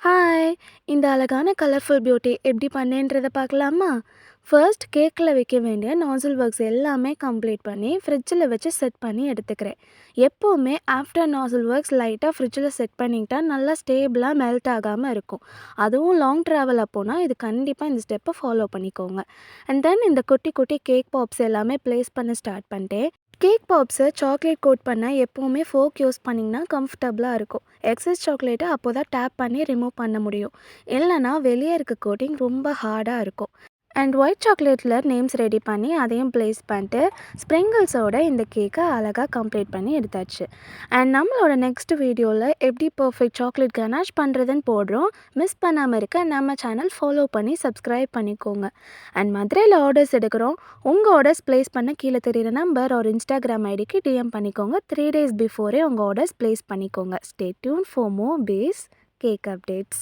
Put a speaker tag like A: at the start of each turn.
A: Hi! இந்த அழகான colourful beauty எப்படி பண்ணேன்றத பார்க்கலாமா? ஃபர்ஸ்ட் கேக்கில் வைக்க வேண்டிய நாசில் ஒர்க்ஸ் எல்லாமே கம்ப்ளீட் பண்ணி ஃப்ரிட்ஜில் வச்சு செட் பண்ணி எடுத்துக்கிறேன். எப்போவுமே ஆஃப்டர் நாசில் ஒர்க்ஸ் லைட்டாக ஃப்ரிட்ஜில் செட் பண்ணிக்கிட்டா நல்லா ஸ்டேபிளாக மெல்ட் ஆகாமல் இருக்கும். அதுவும் லாங் ட்ராவல் அப்போனா இது கண்டிப்பாக இந்த ஸ்டெப்பை ஃபாலோ பண்ணிக்கோங்க. அண்ட் தென் இந்த குட்டி குட்டி கேக் பாப்ஸ் எல்லாமே ப்ளேஸ் பண்ண ஸ்டார்ட் பண்ணிட்டேன். கேக் பாப்ஸை சாக்லேட் கோட் பண்ண எப்போவுமே ஃபோர்க் யூஸ் பண்ணிங்கன்னா கம்ஃபர்டபுளாக இருக்கும். எக்ஸஸ் சாக்லேட்டை அப்போ தான் டேப் பண்ணி ரிமூவ் பண்ண முடியும். இல்லைனா வெளியே இருக்க கோட்டிங் ரொம்ப ஹார்டாக இருக்கும். அண்ட் ஒயிட் சாக்லேட்டில் நேம்ஸ் ரெடி பண்ணி அதையும் ப்ளேஸ் பண்ணிட்டு ஸ்ப்ரிங்கிள்ஸோட இந்த கேக்கை அழகாக கம்ப்ளீட் பண்ணி எடுத்தாச்சு. அண்ட் நம்மளோட நெக்ஸ்ட் வீடியோவில் எப்படி பர்ஃபெக்ட் சாக்லேட் கனாஷ் பண்ணுறதுன்னு போடுறோம். மிஸ் பண்ணாமல் இருக்க நம்ம சேனல் ஃபாலோ பண்ணி சப்ஸ்கிரைப் பண்ணிக்கோங்க. அண்ட் மதுரையில் ஆர்டர்ஸ் எடுக்கிறோம். உங்கள் ஆர்டர்ஸ் ப்ளேஸ் பண்ண கீழே தெரியுற நம்பர் ஒரு இன்ஸ்டாகிராம் ஐடிக்கு டிஎம் பண்ணிக்கோங்க. 3 days பிஃபோரே உங்கள் ஆர்டர்ஸ் ப்ளேஸ் பண்ணிக்கோங்க. Stay tune for more base cake updates.